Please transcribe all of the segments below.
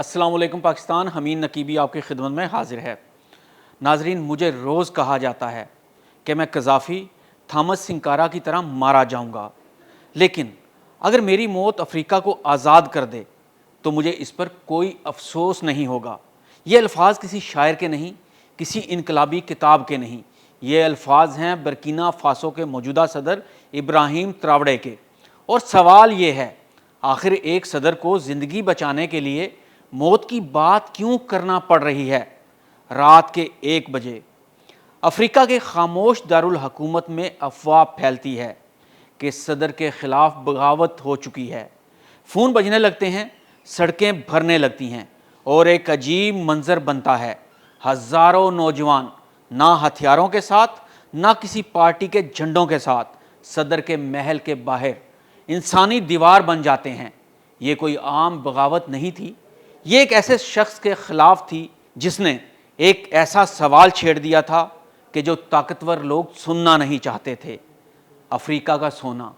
السلام علیکم پاکستان، حمید نقیبی آپ کی خدمت میں حاضر ہے۔ ناظرین، مجھے روز کہا جاتا ہے کہ میں قذافی تھامس سنکارا کی طرح مارا جاؤں گا، لیکن اگر میری موت افریقہ کو آزاد کر دے تو مجھے اس پر کوئی افسوس نہیں ہوگا۔ یہ الفاظ کسی شاعر کے نہیں، کسی انقلابی کتاب کے نہیں، یہ الفاظ ہیں برکینا فاسو کے موجودہ صدر ابراہیم تراوڑے کے۔ اور سوال یہ ہے، آخر ایک صدر کو زندگی بچانے کے لیے موت کی بات کیوں کرنا پڑ رہی ہے؟ رات کے 1 بجے افریقہ کے خاموش دارالحکومت میں افواہ پھیلتی ہے کہ صدر کے خلاف بغاوت ہو چکی ہے۔ فون بجنے لگتے ہیں، سڑکیں بھرنے لگتی ہیں اور ایک عجیب منظر بنتا ہے۔ ہزاروں نوجوان نہ ہتھیاروں کے ساتھ، نہ کسی پارٹی کے جھنڈوں کے ساتھ صدر کے محل کے باہر انسانی دیوار بن جاتے ہیں۔ یہ کوئی عام بغاوت نہیں تھی، یہ ایک ایسے شخص کے خلاف تھی جس نے ایک ایسا سوال چھیڑ دیا تھا کہ جو طاقتور لوگ سننا نہیں چاہتے تھے۔ افریقہ کا سونا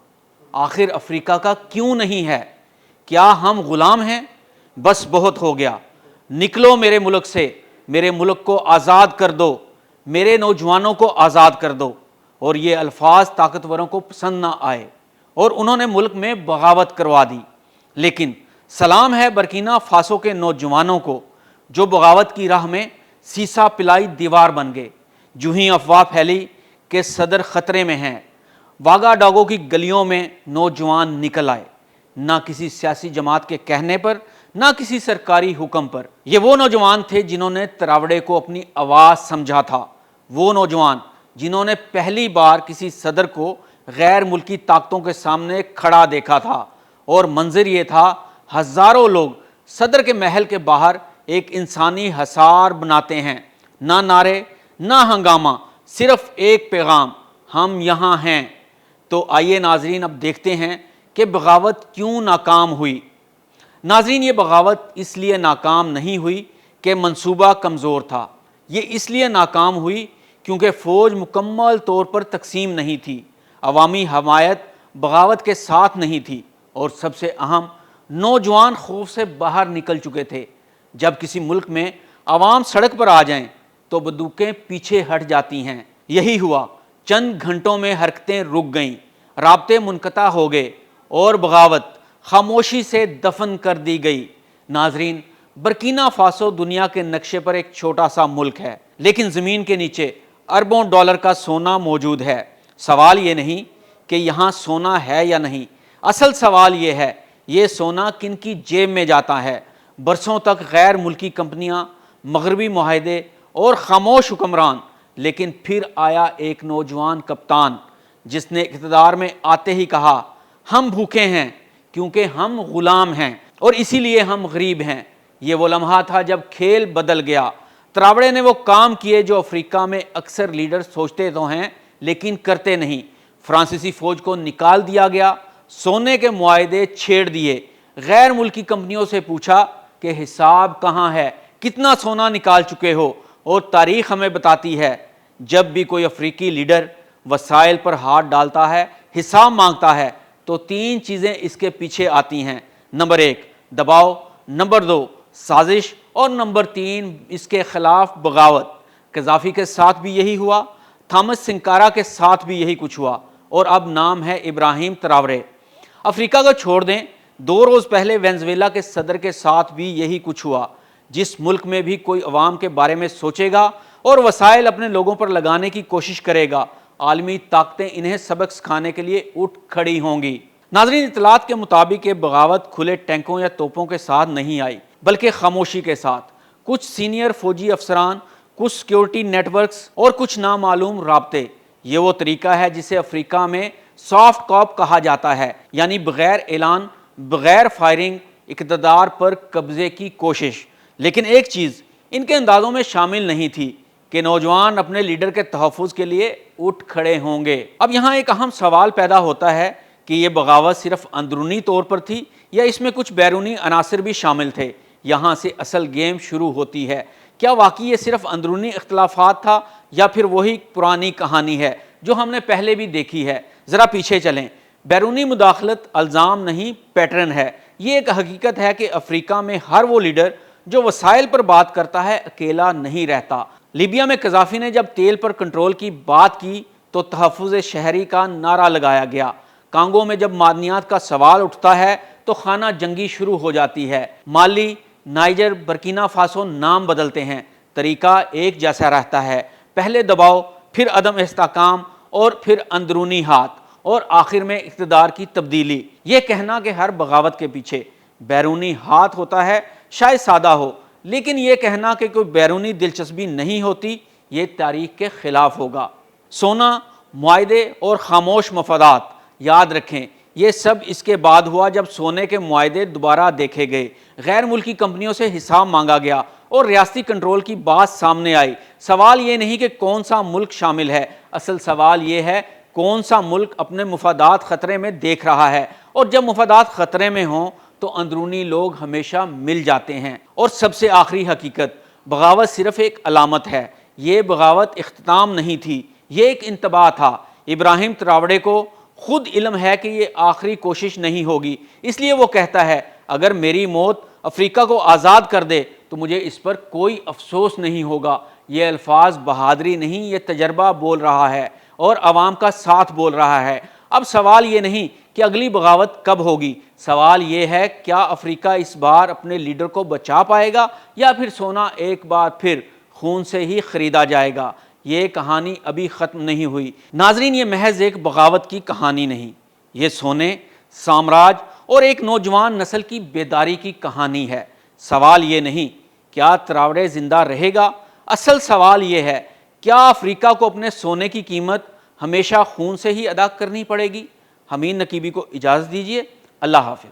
آخر افریقہ کا کیوں نہیں ہے؟ کیا ہم غلام ہیں؟ بس بہت ہو گیا، نکلو میرے ملک سے، میرے ملک کو آزاد کر دو، میرے نوجوانوں کو آزاد کر دو۔ اور یہ الفاظ طاقتوروں کو پسند نہ آئے اور انہوں نے ملک میں بغاوت کروا دی۔ لیکن سلام ہے برکینا فاسو کے نوجوانوں کو جو بغاوت کی راہ میں سیسا پلائی دیوار بن گئے۔ جو ہی افواہ پھیلی کہ صدر خطرے میں ہیں، واگا ڈاگو کی گلیوں میں نوجوان نکل آئے، نہ کسی سیاسی جماعت کے کہنے پر، نہ کسی سرکاری حکم پر۔ یہ وہ نوجوان تھے جنہوں نے تراوڑے کو اپنی آواز سمجھا تھا، وہ نوجوان جنہوں نے پہلی بار کسی صدر کو غیر ملکی طاقتوں کے سامنے کھڑا دیکھا تھا۔ اور منظر یہ تھا، ہزاروں لوگ صدر کے محل کے باہر ایک انسانی حصار بناتے ہیں، نہ نعرے نہ ہنگامہ، صرف ایک پیغام، ہم یہاں ہیں۔ تو آئیے ناظرین اب دیکھتے ہیں کہ بغاوت کیوں ناکام ہوئی۔ ناظرین، یہ بغاوت اس لیے ناکام نہیں ہوئی کہ منصوبہ کمزور تھا، یہ اس لیے ناکام ہوئی کیونکہ فوج مکمل طور پر تقسیم نہیں تھی، عوامی حمایت بغاوت کے ساتھ نہیں تھی، اور سب سے اہم، نوجوان خوف سے باہر نکل چکے تھے۔ جب کسی ملک میں عوام سڑک پر آ جائیں تو بندوقیں پیچھے ہٹ جاتی ہیں۔ یہی ہوا، چند گھنٹوں میں حرکتیں رک گئیں، رابطے منقطع ہو گئے اور بغاوت خاموشی سے دفن کر دی گئی۔ ناظرین، برکینا فاسو دنیا کے نقشے پر ایک چھوٹا سا ملک ہے، لیکن زمین کے نیچے اربوں ڈالر کا سونا موجود ہے۔ سوال یہ نہیں کہ یہاں سونا ہے یا نہیں، اصل سوال یہ ہے، یہ سونا کن کی جیب میں جاتا ہے؟ برسوں تک غیر ملکی کمپنیاں، مغربی معاہدے اور خاموش حکمران، لیکن پھر آیا ایک نوجوان کپتان جس نے اقتدار میں آتے ہی کہا، ہم بھوکے ہیں کیونکہ ہم غلام ہیں اور اسی لیے ہم غریب ہیں۔ یہ وہ لمحہ تھا جب کھیل بدل گیا۔ تراوڑے نے وہ کام کیے جو افریقہ میں اکثر لیڈر سوچتے تو ہیں لیکن کرتے نہیں۔ فرانسیسی فوج کو نکال دیا گیا، سونے کے معاہدے چھیڑ دیے، غیر ملکی کمپنیوں سے پوچھا کہ حساب کہاں ہے، کتنا سونا نکال چکے ہو؟ اور تاریخ ہمیں بتاتی ہے، جب بھی کوئی افریقی لیڈر وسائل پر ہاتھ ڈالتا ہے، حساب مانگتا ہے، تو 3 چیزیں اس کے پیچھے آتی ہیں۔ نمبر 1 دباؤ، نمبر 2 سازش، اور نمبر 3 اس کے خلاف بغاوت۔ قذافی کے ساتھ بھی یہی ہوا، تھامس سنکارا کے ساتھ بھی یہی کچھ ہوا، اور اب نام ہے ابراہیم تراوڑے۔ افریقہ کو چھوڑ دیں، 2 روز پہلے وینزویلا کے صدر کے ساتھ بھی یہی کچھ ہوا۔ جس ملک میں بھی کوئی عوام کے بارے میں سوچے گا اور وسائل اپنے لوگوں پر لگانے کی کوشش کرے گا، عالمی طاقتیں انہیں سبق سکھانے کے لیے اٹھ کھڑی ہوں گی۔ ناظرین، اطلاعات کے مطابق یہ بغاوت کھلے ٹینکوں یا توپوں کے ساتھ نہیں آئی، بلکہ خاموشی کے ساتھ۔ کچھ سینئر فوجی افسران، کچھ سیکیورٹی نیٹ ورکس اور کچھ نامعلوم رابطے۔ یہ وہ طریقہ ہے جسے افریقہ میں سافٹ کاپ کہا جاتا ہے، یعنی بغیر اعلان، بغیر فائرنگ، اقتدار پر قبضے کی کوشش۔ لیکن ایک چیز ان کے اندازوں میں شامل نہیں تھی کہ نوجوان اپنے لیڈر کے تحفظ کے لیے اٹھ کھڑے ہوں گے۔ اب یہاں ایک اہم سوال پیدا ہوتا ہے کہ یہ بغاوت صرف اندرونی طور پر تھی یا اس میں کچھ بیرونی عناصر بھی شامل تھے؟ یہاں سے اصل گیم شروع ہوتی ہے۔ کیا واقعی یہ صرف اندرونی اختلافات تھا یا پھر وہی پرانی کہانی ہے جو ہم نے پہلے بھی دیکھی ہے؟ ذرا پیچھے چلیں۔ بیرونی مداخلت الزام نہیں، پیٹرن ہے۔ یہ ایک حقیقت ہے کہ افریقہ میں ہر وہ لیڈر جو وسائل پر بات کرتا ہے اکیلا نہیں رہتا۔ لیبیا میں قذافی نے جب تیل پر کنٹرول کی بات کی تو تحفظ شہری کا نعرہ لگایا گیا۔ کانگو میں جب معدنیات کا سوال اٹھتا ہے تو خانہ جنگی شروع ہو جاتی ہے۔ مالی، نائجر، برکینا فاسو نام بدلتے ہیں، طریقہ ایک جیسا رہتا ہے، پہلے دباؤ، پھر عدم استحکام، اور پھر اندرونی ہاتھ، اور آخر میں اقتدار کی تبدیلی۔ یہ کہنا کہ ہر بغاوت کے پیچھے بیرونی ہاتھ ہوتا ہے شاید سادہ ہو، لیکن یہ کہنا کہ کوئی بیرونی دلچسپی نہیں ہوتی یہ تاریخ کے خلاف ہوگا۔ سونا، معاہدے اور خاموش مفادات، یاد رکھیں یہ سب اس کے بعد ہوا جب سونے کے معاہدے دوبارہ دیکھے گئے، غیر ملکی کمپنیوں سے حساب مانگا گیا اور ریاستی کنٹرول کی بات سامنے آئی۔ سوال یہ نہیں کہ کون سا ملک شامل ہے، اصل سوال یہ ہے کون سا ملک اپنے مفادات خطرے میں دیکھ رہا ہے، اور جب مفادات خطرے میں ہوں تو اندرونی لوگ ہمیشہ مل جاتے ہیں۔ اور سب سے آخری حقیقت، بغاوت صرف ایک علامت ہے، یہ بغاوت اختتام نہیں تھی، یہ ایک انتباہ تھا۔ ابراہیم تراوڑے کو خود علم ہے کہ یہ آخری کوشش نہیں ہوگی، اس لیے وہ کہتا ہے اگر میری موت افریقہ کو آزاد کر دے تو مجھے اس پر کوئی افسوس نہیں ہوگا۔ یہ الفاظ بہادری نہیں، یہ تجربہ بول رہا ہے اور عوام کا ساتھ بول رہا ہے۔ اب سوال یہ نہیں کہ اگلی بغاوت کب ہوگی، سوال یہ ہے کیا افریقہ اس بار اپنے لیڈر کو بچا پائے گا یا پھر سونا ایک بار پھر خون سے ہی خریدا جائے گا۔ یہ کہانی ابھی ختم نہیں ہوئی ناظرین، یہ محض ایک بغاوت کی کہانی نہیں، یہ سونے، سامراج اور ایک نوجوان نسل کی بیداری کی کہانی ہے۔ سوال یہ نہیں کیا تراوڑے زندہ رہے گا، اصل سوال یہ ہے کیا افریقہ کو اپنے سونے کی قیمت ہمیشہ خون سے ہی ادا کرنی پڑے گی۔ حمید نقیبی کو اجازت دیجیے، اللہ حافظ۔